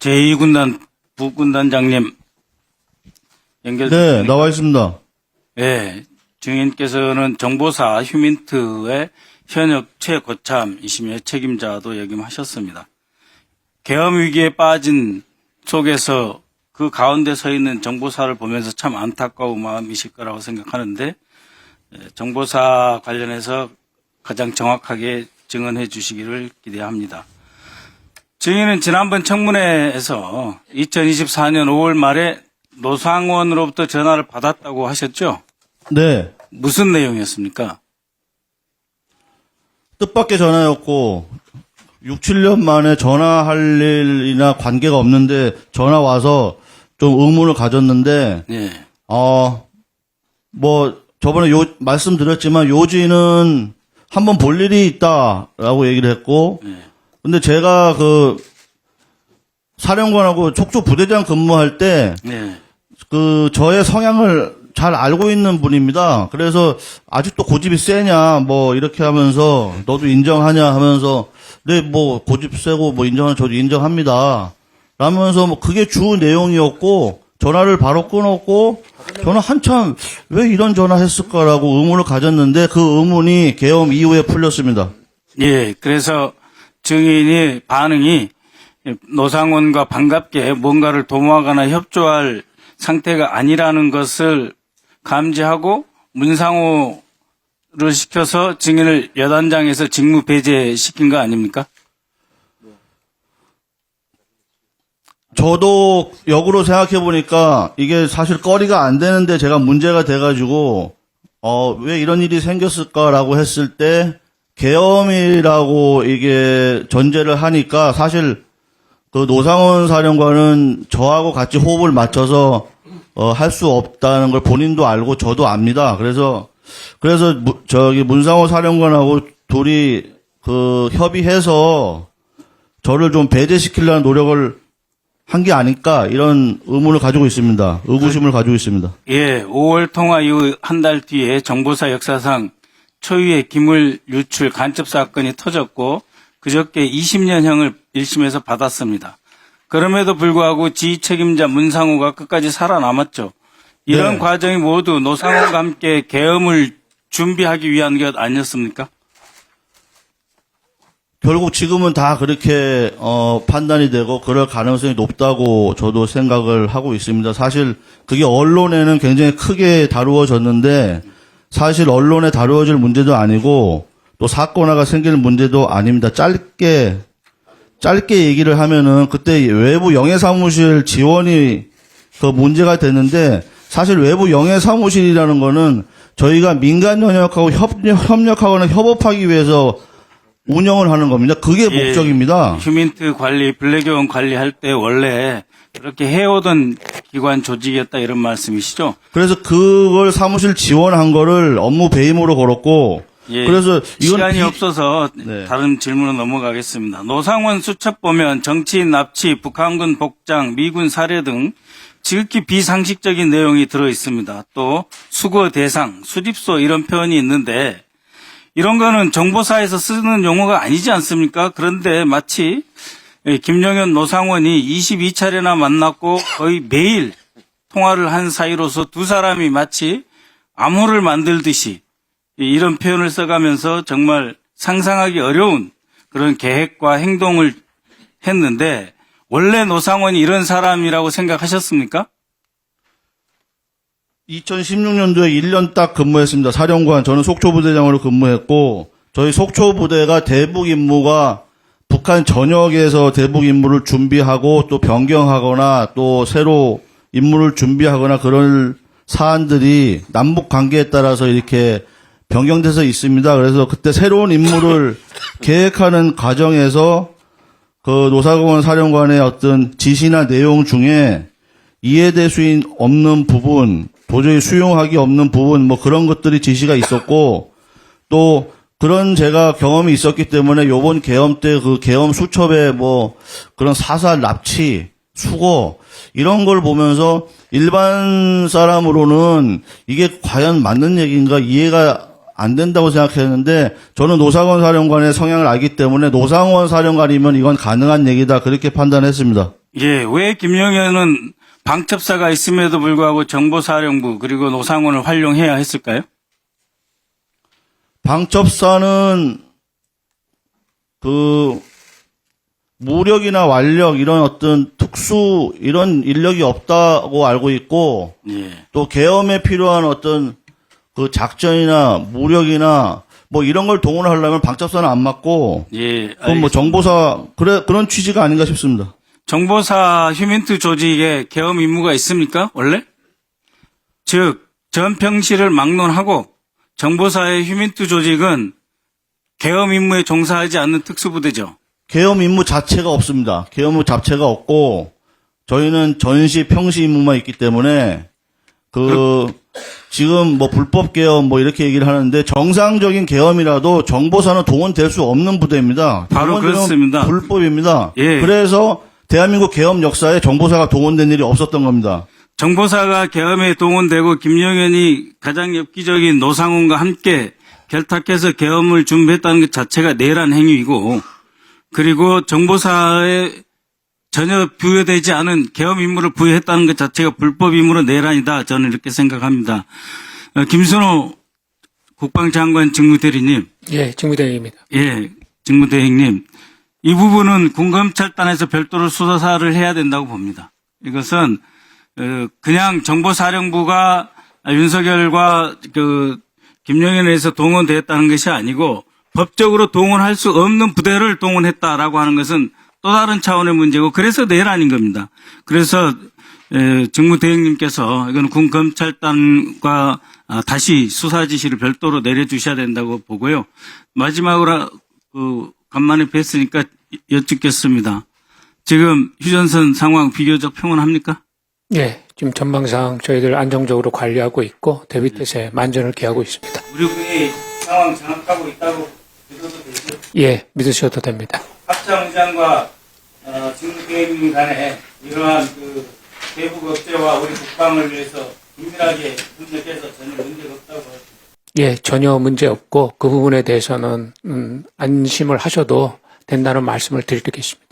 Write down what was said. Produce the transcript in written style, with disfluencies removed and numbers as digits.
제2군단 부군단장님 연결. 네, 나와 있습니다. 네, 증인께서는 정보사 휴민트의 현역 최고참이시며 책임자도 역임하셨습니다. 계엄 위기에 빠진 속에서 그 가운데 서 있는 정보사를 보면서 참 안타까운 마음이실 거라고 생각하는데, 정보사 관련해서 가장 정확하게 증언해 주시기를 기대합니다. 증인은 지난번 청문회에서 2024년 5월 말에 노상원으로부터 전화를 받았다고 하셨죠? 네, 무슨 내용이었습니까? 뜻밖의 전화였고 6, 7년 만에 전화할 일이나 관계가 없는데 전화 와서 좀 의문을 가졌는데 네. 뭐 저번에 말씀드렸지만 요지는 한번 볼 일이 있다라고 얘기를 했고, 네. 근데 제가 그 사령관하고 촉조 부대장 근무할 때 네. 그 저의 성향을 잘 알고 있는 분입니다. 그래서 아직도 고집이 세냐 뭐 이렇게 하면서 너도 인정하냐 하면서 네 뭐 고집 세고 뭐 인정하는 저도 인정합니다. 라면서 뭐 그게 주 내용이었고 전화를 바로 끊었고 저는 한참 왜 이런 전화 했을까라고 의문을 가졌는데 그 의문이 계엄 이후에 풀렸습니다. 예, 그래서 증인이 반응이 노상원과 반갑게 뭔가를 도모하거나 협조할 상태가 아니라는 것을 감지하고 문상호를 시켜서 증인을 여단장에서 직무 배제시킨 거 아닙니까? 저도 역으로 생각해 보니까 이게 사실 거리가 안 되는데 제가 문제가 돼가지고 왜 이런 일이 생겼을까라고 했을 때 계엄이라고 이게 전제를 하니까 사실 그 노상원 사령관은 저하고 같이 호흡을 맞춰서 할 수 없다는 걸 본인도 알고 저도 압니다. 그래서 저기 문상호 사령관하고 둘이 그 협의해서 저를 좀 배제시키려는 노력을 한 게 아닐까 이런 의문을 가지고 있습니다. 의구심을 가지고 있습니다. 예, 5월 통화 이후 한 달 뒤에 정보사 역사상 초유의 기물 유출 간첩 사건이 터졌고 그저께 20년형을 1심에서 받았습니다. 그럼에도 불구하고 지휘 책임자 문상호가 끝까지 살아남았죠. 이런 네. 과정이 모두 노상호가 함께 계엄을 준비하기 위한 것 아니었습니까? 결국 지금은 다 그렇게 판단이 되고 그럴 가능성이 높다고 저도 생각을 하고 있습니다. 사실 그게 언론에는 굉장히 크게 다루어졌는데 사실 언론에 다루어질 문제도 아니고 또 사건화가 생길 문제도 아닙니다. 짧게 얘기를 하면은 그때 외부 영해사무실 지원이 그 문제가 됐는데 사실 외부 영해사무실이라는 거는 저희가 민간 영역하고 협력하거나 협업하기 위해서 운영을 하는 겁니다. 그게 예, 목적입니다. 휴민트 관리, 블랙요원 관리할 때 원래 그렇게 해오던 기관 조직이었다 이런 말씀이시죠? 그래서 그걸 사무실 지원한 거를 업무 배임으로 걸었고, 예, 그래서 이건 시간이 없어서 네. 다른 질문으로 넘어가겠습니다. 노상원 수첩 보면 정치인 납치, 북한군 복장, 미군 사례 등 지극히 비상식적인 내용이 들어 있습니다. 또 수거 대상, 수집소 이런 표현이 있는데 이런 거는 정보사에서 쓰는 용어가 아니지 않습니까? 그런데 마치 김용현 노상원이 22차례나 만났고 거의 매일 통화를 한 사이로서 두 사람이 마치 암호를 만들듯이 이런 표현을 써가면서 정말 상상하기 어려운 그런 계획과 행동을 했는데 원래 노상원이 이런 사람이라고 생각하셨습니까? 2016년도에 1년 딱 근무했습니다. 사령관, 저는 속초부대장으로 근무했고, 저희 속초부대가 대북 임무가 북한 전역에서 대북 임무를 준비하고 또 변경하거나 또 새로 임무를 준비하거나 그런 사안들이 남북 관계에 따라서 이렇게 변경돼서 있습니다. 그래서 그때 새로운 임무를 계획하는 과정에서 그 노상원 사령관의 어떤 지시나 내용 중에 이해될 수 없는 부분, 도저히 수용하기 없는 부분, 뭐 그런 것들이 지시가 있었고, 또 그런 제가 경험이 있었기 때문에 요번 계엄 때 그 계엄 수첩에 뭐 그런 사살, 납치, 수거, 이런 걸 보면서 일반 사람으로는 이게 과연 맞는 얘기인가 이해가 안 된다고 생각했는데 저는 노상원 사령관의 성향을 알기 때문에 노상원 사령관이면 이건 가능한 얘기다 그렇게 판단했습니다. 예, 왜 김영현은 방첩사가 있음에도 불구하고 정보사령부 그리고 노상원을 활용해야 했을까요? 방첩사는 그 무력이나 완력 이런 어떤 특수 이런 인력이 없다고 알고 있고 예. 또 계엄에 필요한 어떤 그 작전이나 무력이나 뭐 이런 걸 동원하려면 방첩사는 안 맞고 예. 그건 뭐 정보사 그런 취지가 아닌가 싶습니다. 정보사 휴민트 조직에 계엄 임무가 있습니까? 원래? 즉 전평시를 막론하고 정보사의 휴민트 조직은 계엄 임무에 종사하지 않는 특수부대죠. 계엄 임무 자체가 없습니다. 계엄 임무 자체가 없고 저희는 전시 평시 임무만 있기 때문에 지금 뭐 불법 계엄 뭐 이렇게 얘기를 하는데 정상적인 계엄이라도 정보사는 동원될 수 없는 부대입니다. 바로 동원되면 그렇습니다. 불법입니다. 예. 그래서 대한민국 계엄 역사에 정보사가 동원된 일이 없었던 겁니다. 정보사가 계엄에 동원되고 김영현이 가장 엽기적인 노상원과 함께 결탁해서 계엄을 준비했다는 것 자체가 내란 행위이고 그리고 정보사에 전혀 부여되지 않은 계엄 임무를 부여했다는 것 자체가 불법 임무로 내란이다. 저는 이렇게 생각합니다. 김순호 국방장관 직무대리님. 예, 직무대행입니다. 예, 직무대행님. 이 부분은 군검찰단에서 별도로 수사를 해야 된다고 봅니다. 이것은 그냥 정보사령부가 윤석열과 김영현에 의해서 동원되었다는 것이 아니고 법적으로 동원할 수 없는 부대를 동원했다라고 하는 것은 또 다른 차원의 문제고 그래서 내란인 겁니다. 그래서 직무대행님께서 이건 군검찰단과 다시 수사 지시를 별도로 내려주셔야 된다고 보고요. 마지막으로 간만에 뵀으니까 여쭙겠습니다. 지금 휴전선 상황 비교적 평온합니까? 예, 지금 전망상 저희들 안정적으로 관리하고 있고 대비태세 만전을 기하고 있습니다. 우리 군이 상황 장악하고 있다고 믿어도 되죠? 예, 믿으셔도 됩니다. 합참의장과 직무대행님 간에 이러한 대북 억제와 우리 국방을 위해서 긴밀하게 협력해서 전혀 문제가 없다고 하십니다. 예, 전혀 문제 없고 그 부분에 대해서는 안심을 하셔도 된다는 말씀을 드리겠습니다.